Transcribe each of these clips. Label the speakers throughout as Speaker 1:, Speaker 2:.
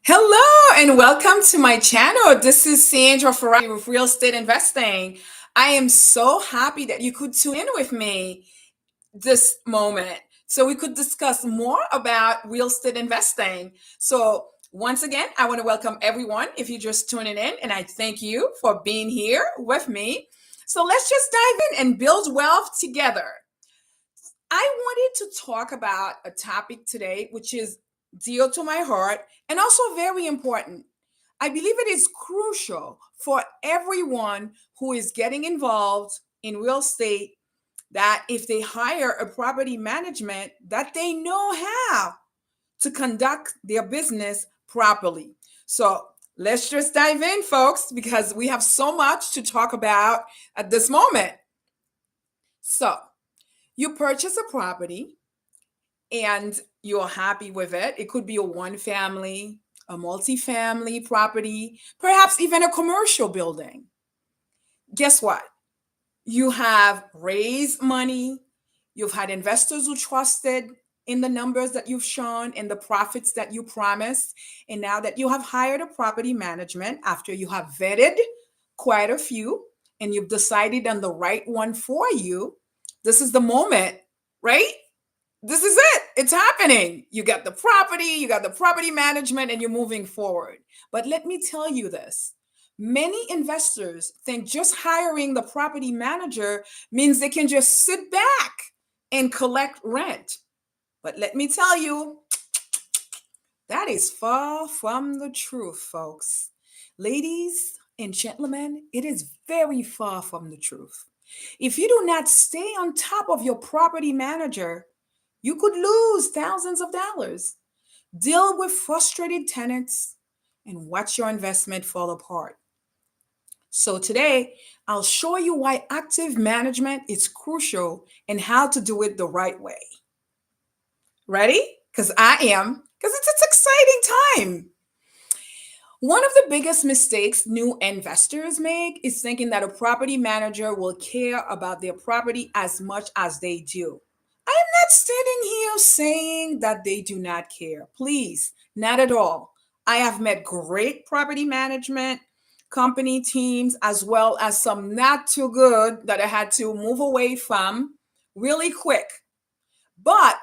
Speaker 1: Hello and welcome to my channel. This is Sandra with Real Estate Investing. I am so happy that you could tune in with me this moment so we could discuss more about real estate investing. So, once again, I want to welcome everyone if you're just tuning in, and I thank you for being here with me. So, let's just dive in and build wealth together. I wanted to talk about a topic today which is dear to my heart and also very important. I believe it is crucial for everyone who is getting involved in real estate that if they hire a property management that they know how to conduct their business properly. So, let's just dive in folks because we have so much to talk about at this moment. So, you purchase a property and you're happy with it. It could be a one family, a multi-family property, perhaps even a commercial building. Guess what? You have raised money, you've had investors who trusted in the numbers that you've shown and the profits that you promised. And now that you have hired a property management after you have vetted quite a few and you've decided on the right one for you, this is the moment, right? This is it. It's happening. You got the property management, and you're moving forward. But let me tell you this. Many investors think just hiring the property manager means they can just sit back and collect rent. But let me tell you, that is far from the truth, folks. Ladies and gentlemen, it is very far from the truth. If you do not stay on top of your property manager, you could lose thousands of dollars, deal with frustrated tenants, and watch your investment fall apart. So, today, I'll show you why active management is crucial and how to do it the right way. Ready? Because I am, because it's an exciting time. One of the biggest mistakes new investors make is thinking that a property manager will care about their property as much as they do. I am not standing here saying that they do not care. Please, not at all. I have met great property management company teams as well as some not too good that I had to move away from really quick. But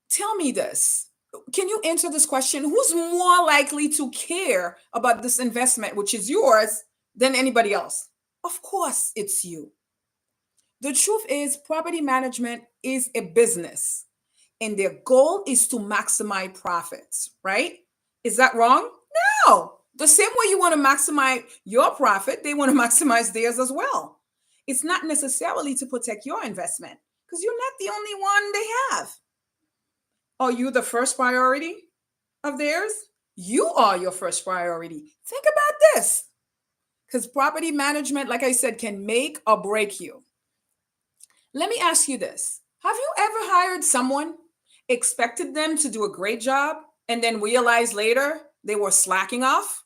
Speaker 1: tell me this. Can you answer this question? Who's more likely to care about this investment, which is yours, than anybody else? Of course, it's you. The truth is, property management is a business and their goal is to maximize profits, right? Is that wrong? No. The same way you want to maximize your profit, they want to maximize theirs as well. It's not necessarily to protect your investment because you're not the only one they have. Are you the first priority of theirs? You are your first priority. Think about this because property management, like I said, can make or break you. Let me ask you this. Have you ever hired someone, expected them to do a great job, and then realized later they were slacking off?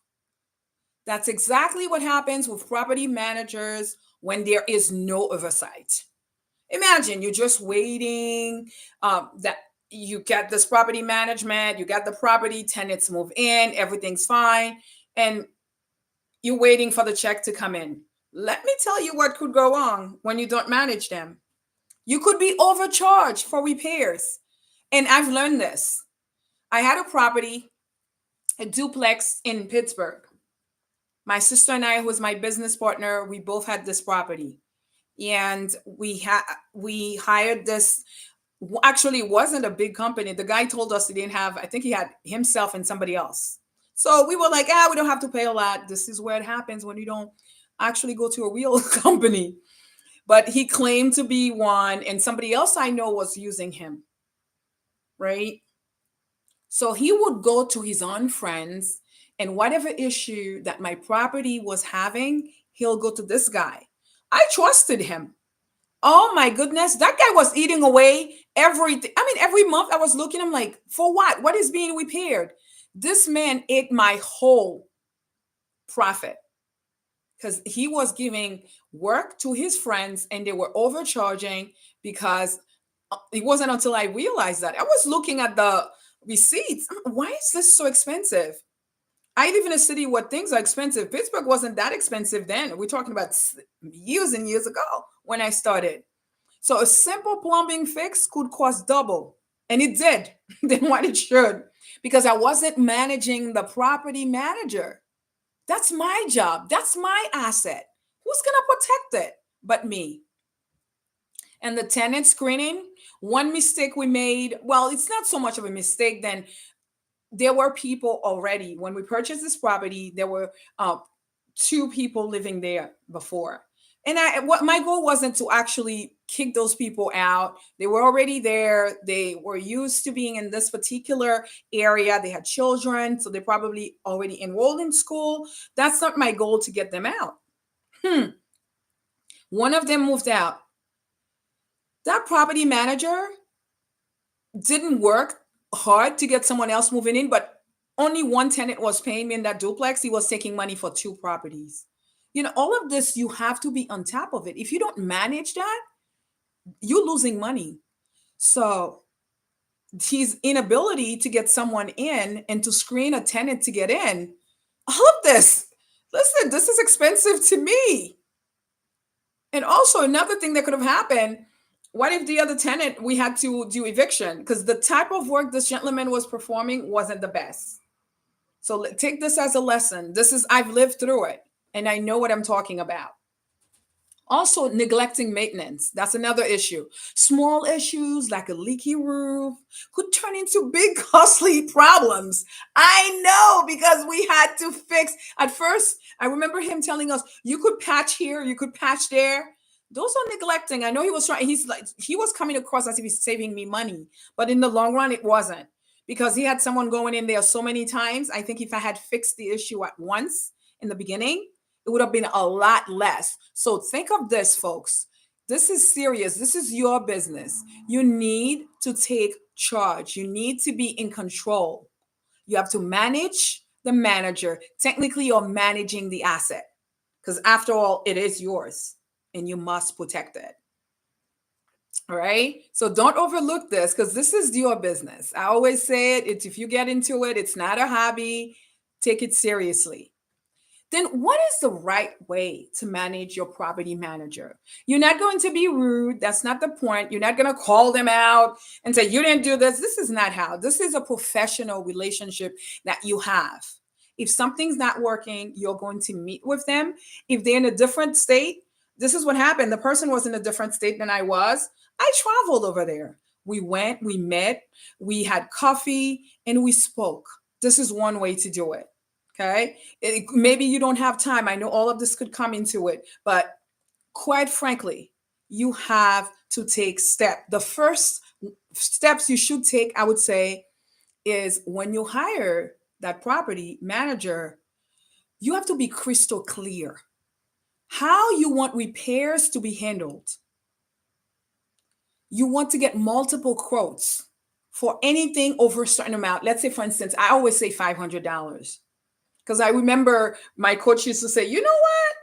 Speaker 1: That's exactly what happens with property managers when there is no oversight. Imagine you're just waiting that you get this property management, you got the property, tenants move in, everything's fine, and you're waiting for the check to come in. Let me tell you what could go wrong when you don't manage them. You could be overcharged for repairs. And I've learned this. I had a property, a duplex in Pittsburgh. My sister and I, who was my business partner, we both had this property. And we hired this. Actually, it wasn't a big company. The guy told us he didn't have, I think he had himself and somebody else. So we were like, we don't have to pay a lot. This is where it happens when you don't actually go to a real company. But he claimed to be one, and somebody else I know was using him, right? So he would go to his own friends, and whatever issue that my property was having, he'll go to this guy. I trusted him. Oh my goodness, that guy was eating away everything. I mean, every month I was looking, I'm like, for what? What is being repaired? This man ate my whole profit because he was giving work to his friends and they were overcharging because it wasn't until I realized that. I was looking at the receipts. Why is this so expensive? I live in a city where things are expensive. Pittsburgh wasn't that expensive then. We're talking about years and years ago when I started. So a simple plumbing fix could cost double, and it did than what it should because I wasn't managing the property manager. That's my job. That's my asset. Who's going to protect it but me? And the tenant screening, one mistake we made, well, it's not so much of a mistake then. There were people already when we purchased this property. There were two people living there before, and what my goal wasn't to actually kick those people out. They were already there. They were used to being in this particular area. They had children, so they probably already enrolled in school. That's not my goal to get them out. One of them moved out. That property manager didn't work hard to get someone else moving in, but only one tenant was paying me in that duplex. He was taking money for two properties. All of this, you have to be on top of it. If you don't manage that, you're losing money. So his inability to get someone in and to screen a tenant to get in, all of this, listen, this is expensive to me. And also another thing that could have happened, what if the other tenant, we had to do eviction because the type of work this gentleman was performing wasn't the best. So take this as a lesson. I've lived through it and I know what I'm talking about. Also, neglecting maintenance. That's another issue. Small issues like a leaky roof could turn into big, costly problems. I know because we had to fix. At first, I remember him telling us, you could patch here, you could patch there. Those are neglecting. I know he was trying. He was coming across as if he's saving me money, but in the long run, it wasn't because he had someone going in there so many times. I think if I had fixed the issue at once in the beginning, it would have been a lot less. So think of this, folks. This is serious. This is your business. You need to take charge. You need to be in control. You have to manage the manager. Technically, you're managing the asset because after all, it is yours and you must protect it. All right. So don't overlook this because this is your business. I always say it. If you get into it, it's not a hobby. Take it seriously. Then what is the right way to manage your property manager? You're not going to be rude. That's not the point. You're not going to call them out and say, you didn't do this. This is not how. This is a professional relationship that you have. If something's not working, you're going to meet with them. If they're in a different state, this is what happened. The person was in a different state than I was. I traveled over there. We went, we met, we had coffee, and we spoke. This is one way to do it. Okay. Maybe you don't have time. I know all of this could come into it, but quite frankly, you have to take steps. The first steps you should take, I would say, is when you hire that property manager, you have to be crystal clear how you want repairs to be handled. You want to get multiple quotes for anything over a certain amount. Let's say, for instance, I always say $500. Because I remember my coach used to say, you know what?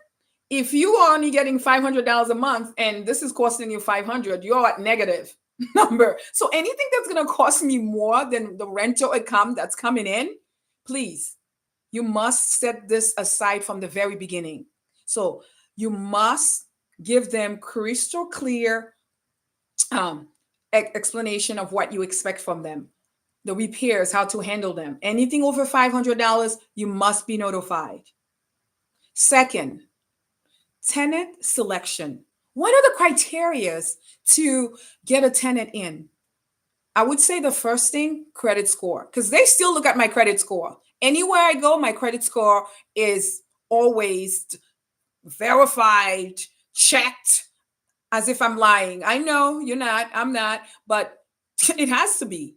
Speaker 1: If you are only getting $500 a month and this is costing you $500, you're at negative number. So anything that's going to cost me more than the rental income that's coming in, please, you must set this aside from the very beginning. So you must give them crystal clear explanation of what you expect from them. The repairs, how to handle them. Anything over $500, you must be notified. Second, tenant selection. What are the criteria to get a tenant in? I would say the first thing, credit score, because they still look at my credit score. Anywhere I go, my credit score is always verified, checked, as if I'm lying. I know you're not, I'm not, but it has to be.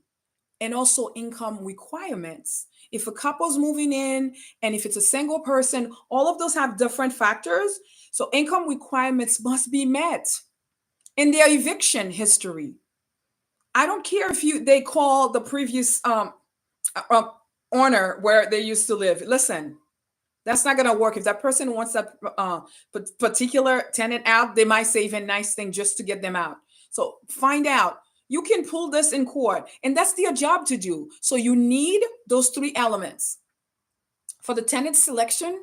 Speaker 1: And also income requirements. If a couple's moving in and if it's a single person, all of those have different factors. So income requirements must be met. In their eviction history, I don't care if they call the previous owner where they used to live. Listen, that's not going to work. If that person wants that particular tenant out, they might say even nice thing just to get them out. So find out. You can pull this in court, and that's their job to do. So you need those three elements. For the tenant selection,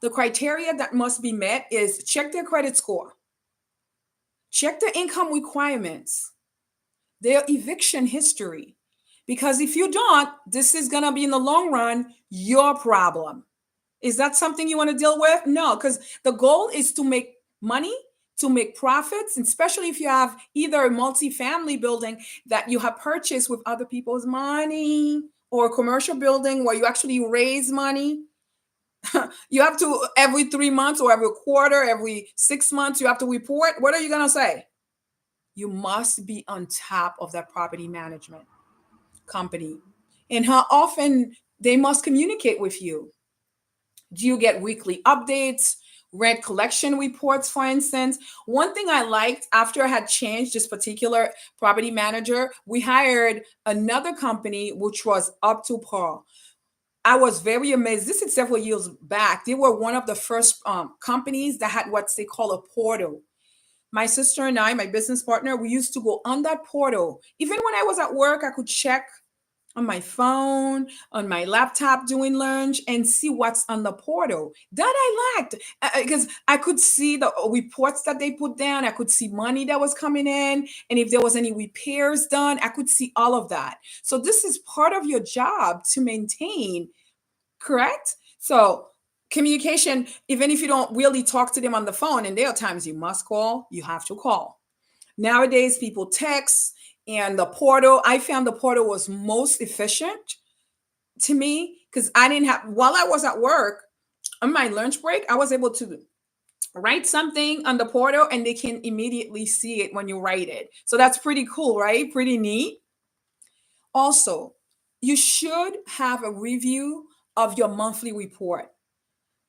Speaker 1: the criteria that must be met is check their credit score, check their income requirements, their eviction history. Because if you don't, this is going to be in the long run your problem. Is that something you want to deal with? No, because the goal is to make money, to make profits, and especially if you have either a multi-family building that you have purchased with other people's money or a commercial building where you actually raise money. You have to every 3 months or every quarter, every 6 months, you have to report. What are you going to say? You must be on top of that property management company and how often they must communicate with you. Do you get weekly updates, rent collection reports, for instance? One thing I liked after I had changed this particular property manager, we hired another company which was up to par. I was very amazed. This is several years back. They were one of the first companies that had what they call a portal. My sister and I, my business partner, we used to go on that portal. Even when I was at work, I could check on my phone, on my laptop doing lunch, and see what's on the portal. That I liked because I could see the reports that they put down. I could see money that was coming in. And if there was any repairs done, I could see all of that. So this is part of your job to maintain, correct? So communication, even if you don't really talk to them on the phone, and there are times you must call, you have to call. Nowadays, people text and the portal. I found the portal was most efficient to me because I didn't have, while I was at work on my lunch break, I was able to write something on the portal and they can immediately see it when you write it. So that's pretty cool, right? Pretty neat. Also, you should have a review of your monthly report.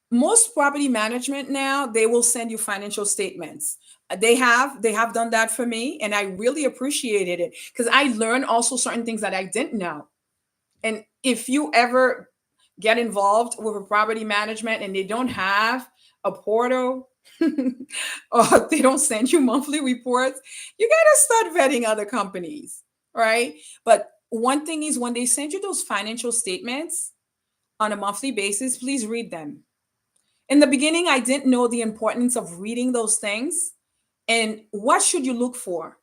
Speaker 1: Most property management now, they will send you financial statements. They have done that for me and I really appreciated it because I learned also certain things that I didn't know. And if you ever get involved with a property management and they don't have a portal or they don't send you monthly reports, you got to start vetting other companies, right? But one thing is when they send you those financial statements on a monthly basis, please read them. In the beginning, I didn't know the importance of reading those things. And what should you look for?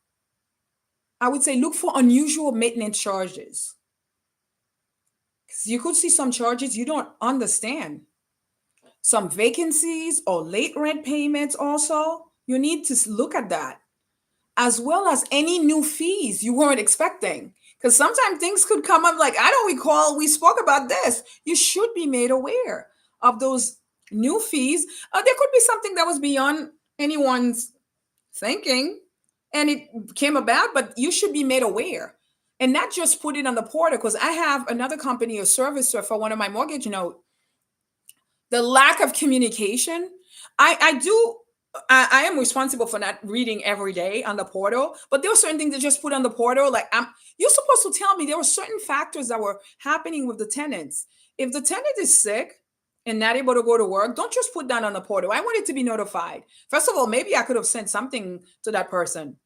Speaker 1: I would say look for unusual maintenance charges. Because you could see some charges you don't understand. Some vacancies or late rent payments, also. You need to look at that, as well as any new fees you weren't expecting. Because sometimes things could come up like, I don't recall we spoke about this. You should be made aware of those new fees. There could be something that was beyond anyone's thinking and it came about, but you should be made aware and not just put it on the portal. Because I have another company, a servicer for one of my mortgage note, the lack of communication. I do. I am responsible for not reading every day on the portal, but there were certain things that just put on the portal. Like you're supposed to tell me there were certain factors that were happening with the tenants. If the tenant is sick and not able to go to work, don't just put that on the portal. I wanted to be notified. First of all, maybe I could have sent something to that person.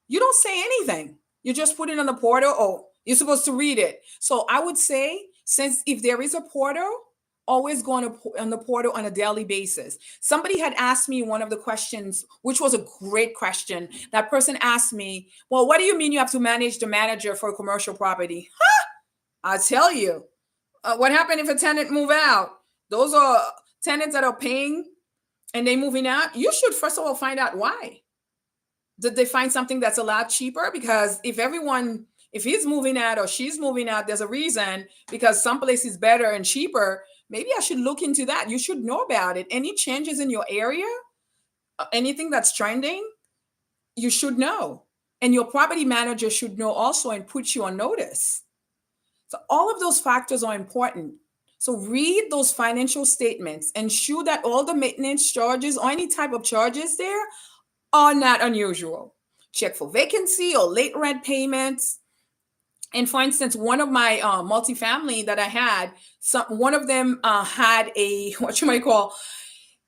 Speaker 1: You don't say anything. You just put it on the portal. Oh, you're supposed to read it. So I would say, since if there is a portal, always go on the portal on a daily basis. Somebody had asked me one of the questions, which was a great question. That person asked me, well, what do you mean you have to manage the manager for a commercial property? I tell you, what happened if a tenant move out? Those are tenants that are paying and they moving out. You should first of all find out why. Did they find something that's a lot cheaper? Because if he's moving out or she's moving out, there's a reason, because someplace is better and cheaper. Maybe I should look into that. You should know about it. Any changes in your area, anything that's trending, you should know. And your property manager should know also and put you on notice. So all of those factors are important. So read those financial statements, ensure that all the maintenance charges or any type of charges there are not unusual. Check for vacancy or late rent payments. And for instance, one of my multifamily that I had, one of them had a what you might call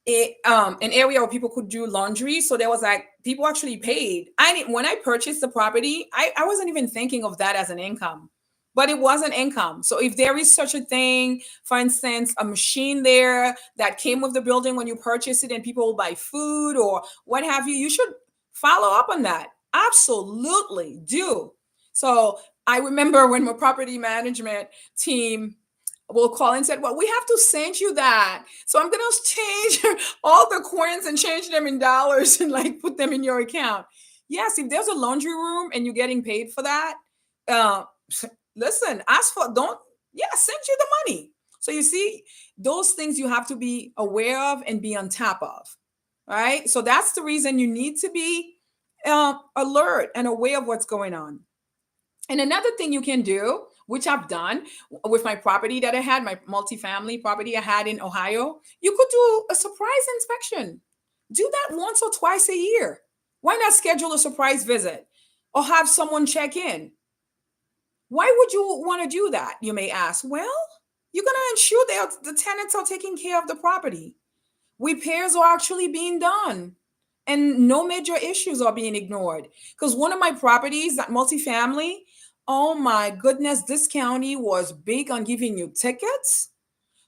Speaker 1: an area where people could do laundry. So there was like people actually paid. I didn't when I purchased the property, I wasn't even thinking of that as an income. but it wasn't income. So if there is such a thing, for instance, a machine there that came with the building when you purchase it and people will buy food or what have you, you should follow up on that. Absolutely do. So I remember when my property management team will call and said, well, we have to send you that. So I'm going to change all the coins and change them in dollars and like put them in your account. Yes, if there's a laundry room and you're getting paid for that, uh, listen, ask for, don't, yeah, send you the money. So you see, those things you have to be aware of and be on top of. Right. So that's the reason you need to be alert and aware of what's going on. And another thing you can do, which I've done with my property that I had, my multifamily property I had in Ohio, you could do a surprise inspection. Do that once or twice a year. Why not schedule a surprise visit or have someone check in? Why would you want to do that? You may ask. Well, you're going to ensure that the tenants are taking care of the property. Repairs are actually being done and no major issues are being ignored. Because one of my properties, that multifamily, oh my goodness, this county was big on giving you tickets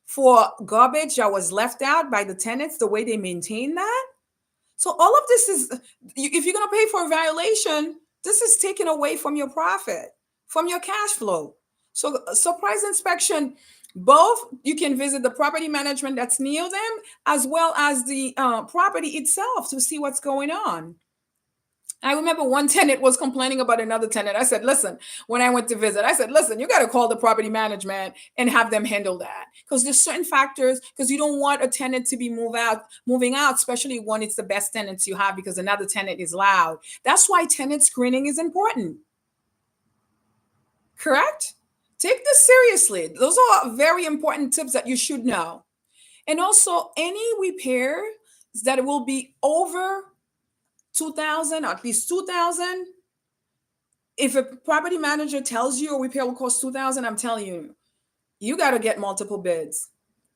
Speaker 1: for garbage that was left out by the tenants, the way they maintain that. So all of this is, if you're going to pay for a violation, this is taken away from your profit, from your cash flow. So surprise inspection, both you can visit the property management that's near them as well as the property itself to see what's going on. I remember one tenant was complaining about another tenant. I said, listen, when I went to visit, I said, listen, you got to call the property management and have them handle that. Because there's certain factors, because you don't want a tenant to be moving out, especially when it's the best tenants you have because another tenant is loud. That's why tenant screening is important. Correct? Take this seriously. Those are very important tips that you should know. And also, any repair that will be over 2000, at least 2000, if a property manager tells you a repair will cost 2000, I'm telling you, you got to get multiple bids.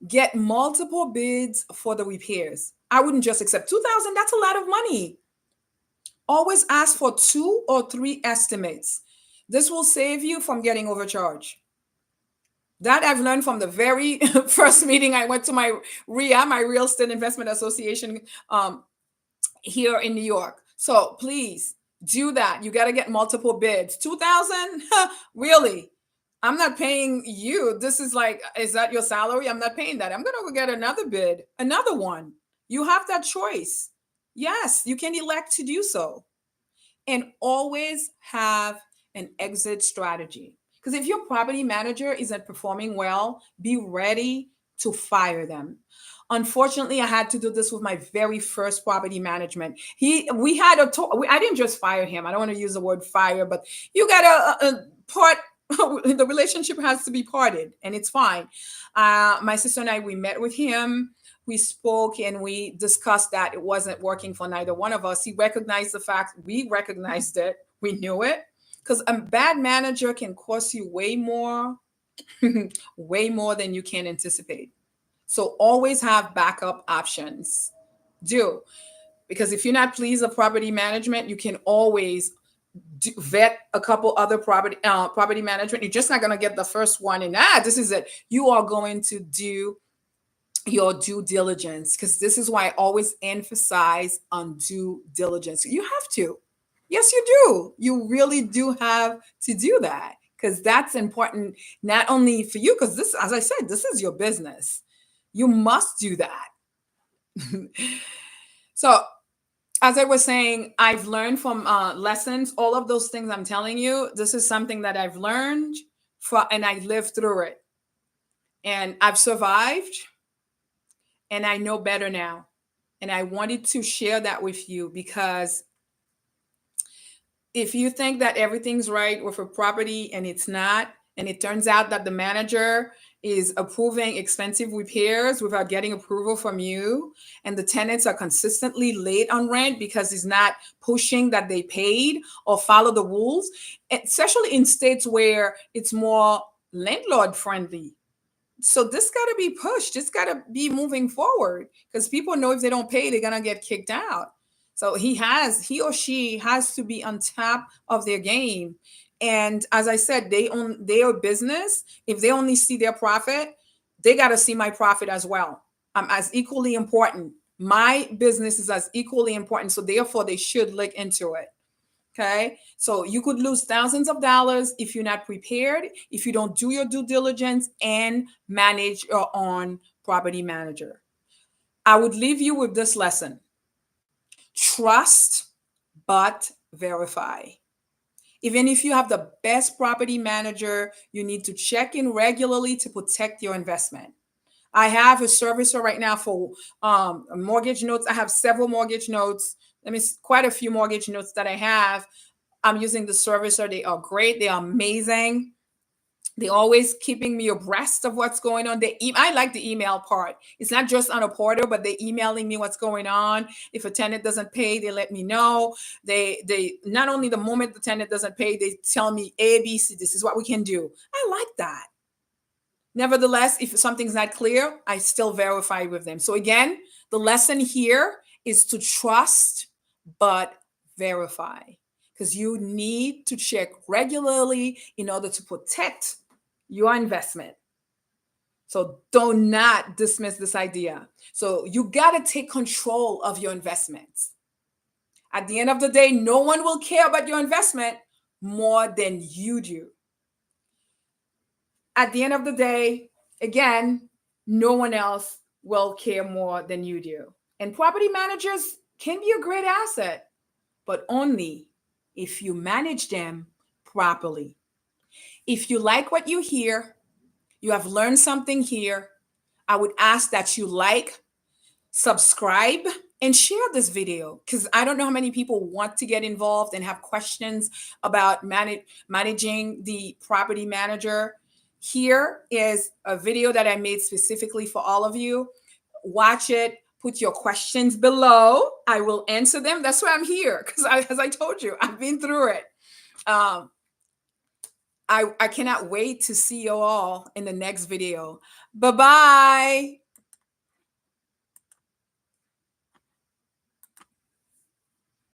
Speaker 1: Get multiple bids for the repairs. I wouldn't just accept 2000. That's a lot of money. Always ask for 2 or 3 estimates. This will save you from getting overcharged. That I've learned from the very first meeting I went to my RIA, my Real Estate Investment Association, here in New York. So please do that. You got to get multiple bids. 2000? Really? I'm not paying you. This is like, is that your salary? I'm not paying that. I'm going to go get another bid, another one. You have that choice. Yes, you can elect to do so. And always have an exit strategy. Because if your property manager isn't performing well, be ready to fire them. Unfortunately, I had to do this with my very first property management. We had I didn't just fire him. I don't want to use the word fire, but you got a part. The relationship has to be parted, and it's fine. My sister and I, we met with him. We spoke and we discussed that it wasn't working for neither one of us. He recognized the fact, we recognized it, we knew it. Because a bad manager can cost you way more, way more than you can anticipate. So always have backup options. Do. Because if you're not pleased with property management, you can always vet a couple other property management. You're just not going to get the first one and this is it. You are going to do your due diligence, because this is why I always emphasize on due diligence. You have to. Yes, you do. You really do have to do that, because that's important not only for you, because this, as I said, this is your business. You must do that. So, as I was saying, I've learned from lessons, all of those things I'm telling you. This is something that I've learned and I lived through it. And I've survived and I know better now. And I wanted to share that with you, because if you think that everything's right with a property and it's not, and it turns out that the manager is approving expensive repairs without getting approval from you, and the tenants are consistently late on rent because he's not pushing that they paid or follow the rules, especially in states where it's more landlord friendly. So this got to be pushed. It's got to be moving forward, because people know if they don't pay, they're going to get kicked out. So he or she has to be on top of their game And as I said, they own their business. If they only see their profit, they got to see my profit as well. I'm as equally important. My business is as equally important. So therefore, they should look into it. Okay. So you could lose thousands of dollars if you're not prepared, if you don't do your due diligence and manage your own property manager. I would leave you with this lesson: trust, but verify. Even if you have the best property manager, you need to check in regularly to protect your investment. I have a servicer right now for mortgage notes. I have several mortgage notes. Quite a few mortgage notes that I have. I'm using the servicer. They are great. They are amazing. They're always keeping me abreast of what's going on. I like the email part. It's not just on a portal, but they're emailing me what's going on. If a tenant doesn't pay, they let me know. They not only the moment the tenant doesn't pay, they tell me A, B, C, this is what we can do. I like that. Nevertheless, if something's not clear, I still verify with them. So again, the lesson here is to trust, but verify, because you need to check regularly in order to protect your investment. So do not dismiss this idea. So you got to take control of your investments. At the end of the day, no one will care about your investment more than you do. At the end of the day, again, no one else will care more than you do. And property managers can be a great asset, but only if you manage them properly. If you like what you hear, you have learned something here, I would ask that you like, subscribe, and share this video, because I don't know how many people want to get involved and have questions about managing the property manager. Here is a video that I made specifically for all of you. Watch it. Put your questions below. I will answer them. That's why I'm here, because as I told you, I've been through it. I cannot wait to see you all in the next video. Bye-bye.